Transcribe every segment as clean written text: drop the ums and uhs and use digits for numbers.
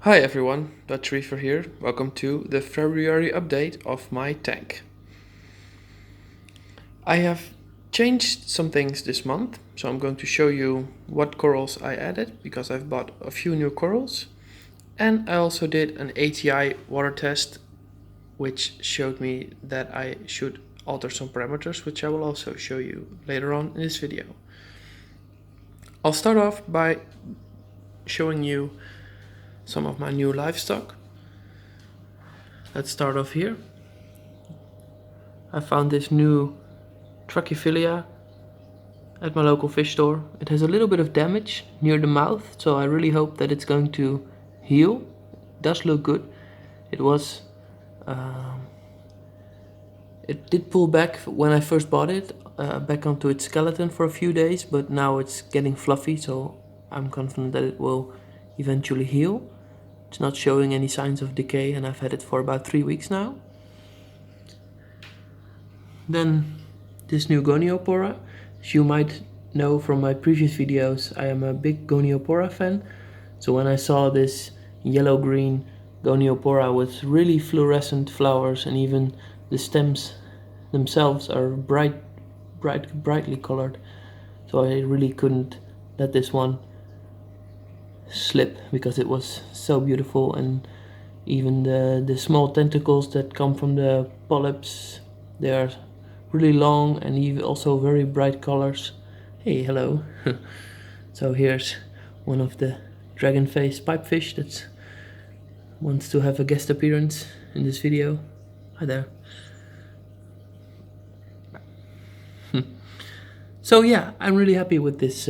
Hi everyone, Red Sea Reefer here. Welcome to the February update of my tank. I have changed some things this month, so I'm going to show you what corals I added because I've bought a few new corals. And I also did an ATI water test which showed me that I should alter some parameters, which I will also show you later on in this video. I'll start off by showing you some of my new livestock. Let's start off here. I found this new Trachyphilia at my local fish store. It has a little bit of damage near the mouth, so I really hope that it's going to heal. It does look good. It was it did pull back when I first bought it, back onto its skeleton for a few days, but now it's getting fluffy, so I'm confident that it will eventually heal. It's not showing any signs of decay, and I've had it for about 3 weeks now. Then this new Goniopora. As you might know from my previous videos, I am a big Goniopora fan. So when I saw this yellow-green Goniopora with really fluorescent flowers, and even the stems themselves are brightly colored, so I really couldn't let this one slip because it was so beautiful. And even the small tentacles that come from the polyps, they are really long and even also very bright colors. Hey, hello. So here's one of the dragon face pipefish that wants to have a guest appearance in this video. Hi there. So yeah, I'm really happy with this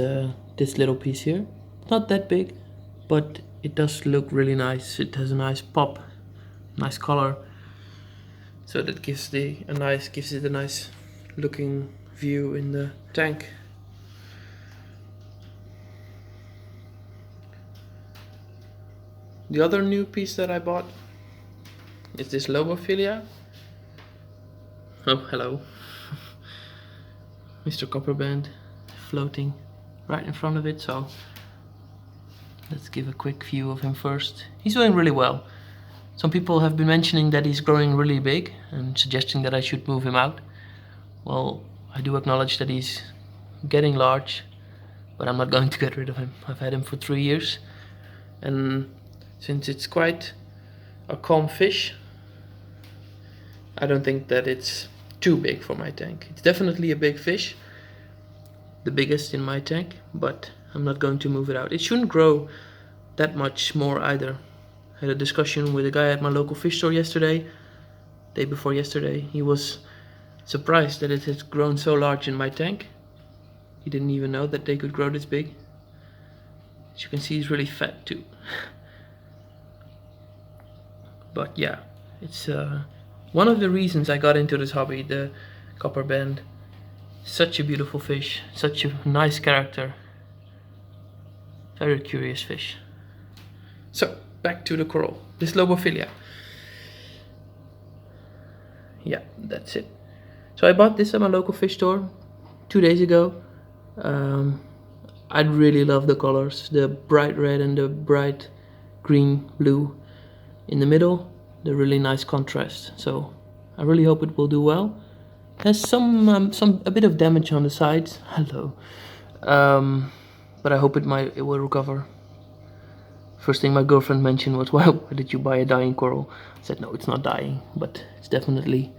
this little piece here. Not that big, but it does look really nice. It has a nice pop, nice color. So that gives it a nice looking view in the tank. The other new piece that I bought is this Lobophilia. Oh, hello. Mr. Copperband floating right in front of it, so let's give a quick view of him first. He's doing really well. Some people have been mentioning that he's growing really big and suggesting that I should move him out. Well, I do acknowledge that he's getting large, but I'm not going to get rid of him. I've had him for 3 years, and since it's quite a calm fish, I don't think that it's too big for my tank. It's definitely a big fish, the biggest in my tank, but I'm not going to move it out. It shouldn't grow that much more either. I had a discussion with a guy at my local fish store yesterday, day before yesterday. He was surprised that it has grown so large in my tank. He didn't even know that they could grow this big. As you can see, he's really fat too. But yeah, it's one of the reasons I got into this hobby, the copper band. Such a beautiful fish, such a nice character. Very curious fish. So, back to the coral. This Lobophilia. Yeah, that's it. So I bought this at my local fish store 2 days ago. I really love the colors, the bright red and the bright green blue in the middle, the really nice contrast. So I really hope it will do well. It has a bit of damage on the sides. Hello. But I hope it will recover. First thing my girlfriend mentioned was, "Well, why did you buy a dying coral?" I said, no, it's not dying, but it's definitely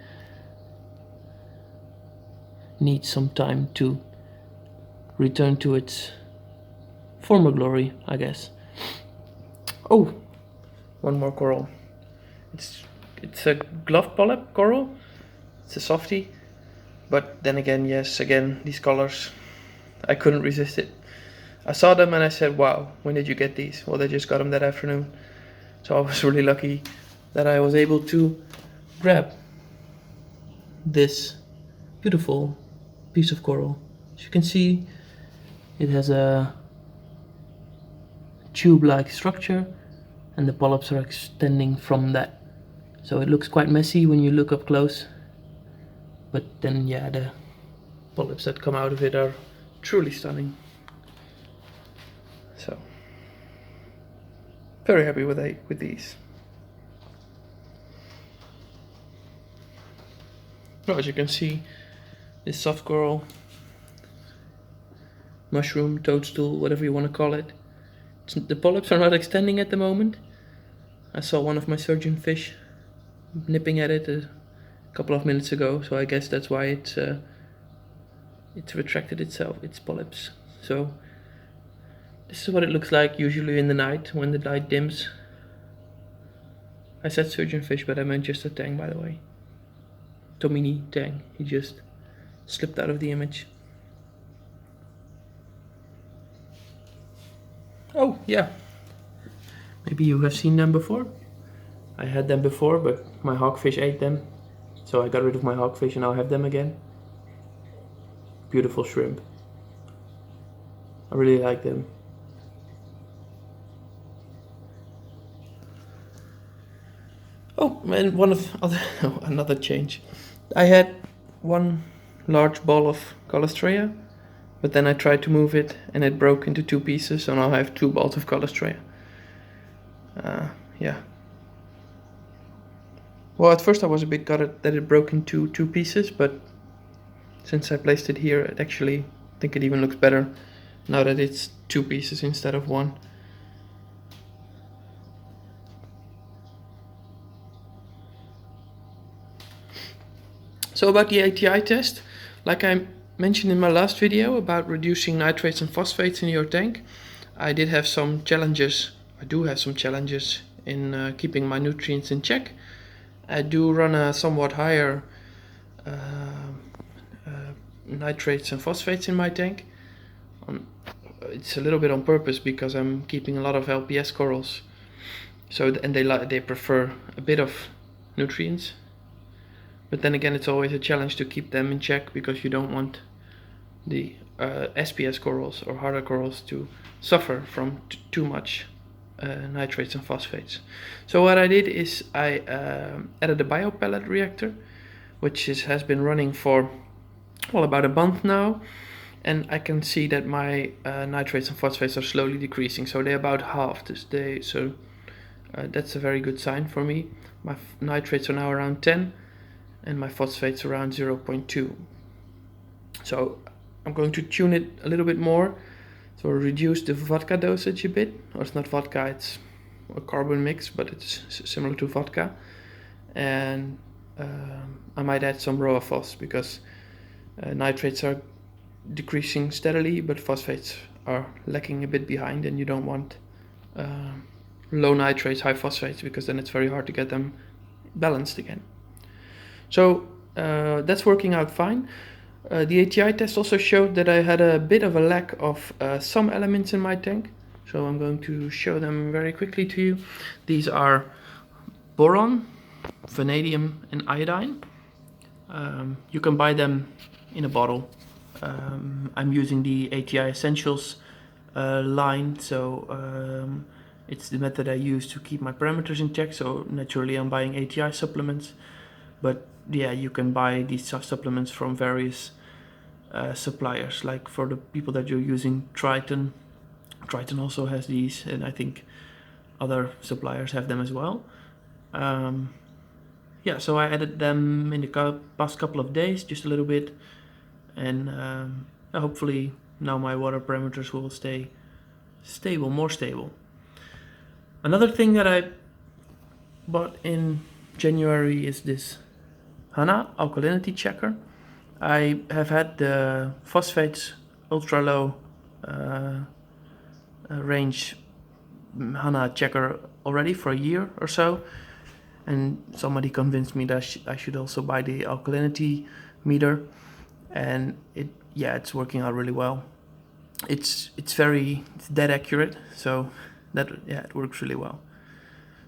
needs some time to return to its former glory, I guess. Oh, one more coral. It's a glove polyp coral. It's a softie, but then again, yes, again, these colors, I couldn't resist it. I saw them and I said, wow, when did you get these? Well, they just got them that afternoon. So I was really lucky that I was able to grab this beautiful piece of coral. As you can see, it has a tube-like structure and the polyps are extending from that. So it looks quite messy when you look up close. But then, yeah, the polyps that come out of it are truly stunning. So, Very happy with these. Well, as you can see, this soft coral, mushroom, toadstool, whatever you want to call it, the polyps are not extending at the moment. I saw one of my surgeon fish nipping at it a couple of minutes ago, so I guess that's why it's retracted itself, its polyps. So this is what it looks like usually in the night when the light dims. I said surgeon fish, but I meant just a tang, by the way. Tomini tang. He just slipped out of the image. Oh yeah, maybe you have seen them before. I had them before, but my hawkfish ate them, so I got rid of my hawkfish and I'll have them again. Beautiful shrimp. I really like them. Oh, and another change. I had one large ball of Calastrea, but then I tried to move it and it broke into 2 pieces, so now I have 2 balls of Calastrea. Yeah. Well, at first I was a bit gutted that it broke into 2 pieces, but since I placed it here, I think it even looks better now that it's 2 pieces instead of 1. So about the ATI test, like I mentioned in my last video about reducing nitrates and phosphates in your tank, I did have some challenges. I do have some challenges in keeping my nutrients in check. I do run a somewhat higher nitrates and phosphates in my tank. It's a little bit on purpose because I'm keeping a lot of LPS corals, so and they prefer a bit of nutrients. But then again, it's always a challenge to keep them in check because you don't want the SPS corals or harder corals to suffer from too much nitrates and phosphates. So what I did is I added a biopellet reactor, which has been running for about a month now, and I can see that my nitrates and phosphates are slowly decreasing. So they're about half this day. So that's a very good sign for me. My nitrates are now around 10. And my phosphates around 0.2. So I'm going to tune it a little bit more, so reduce the vodka dosage a bit. Or it's not vodka, it's a carbon mix, but it's similar to vodka. And I might add some raw phos because nitrates are decreasing steadily, but phosphates are lacking a bit behind, and you don't want low nitrates, high phosphates, because then it's very hard to get them balanced again. So that's working out fine. The ATI test also showed that I had a bit of a lack of some elements in my tank. So I'm going to show them very quickly to you. These are boron, vanadium and iodine. You can buy them in a bottle. I'm using the ATI Essentials line, so it's the method I use to keep my parameters in check. So naturally I'm buying ATI supplements. But yeah, you can buy these supplements from various suppliers. Like for the people that you're using Triton also has these, and I think other suppliers have them as well. Yeah, so I added them in the past couple of days, just a little bit, and hopefully now my water parameters will stay stable, more stable. Another thing that I bought in January is this HANA alkalinity checker. I have had the phosphates ultra low range HANA checker already for a year or so, and somebody convinced me that I should also buy the alkalinity meter, and it's working out really well. It's dead accurate, so it works really well.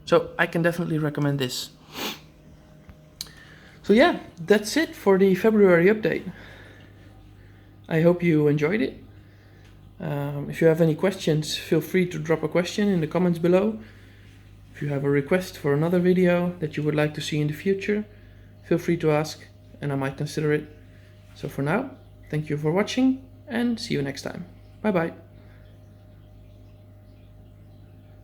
So I can definitely recommend this. So yeah, that's it for the February update. I hope you enjoyed it. If you have any questions, feel free to drop a question in the comments below. If you have a request for another video that you would like to see in the future, feel free to ask and I might consider it. So for now, thank you for watching and see you next time. Bye bye.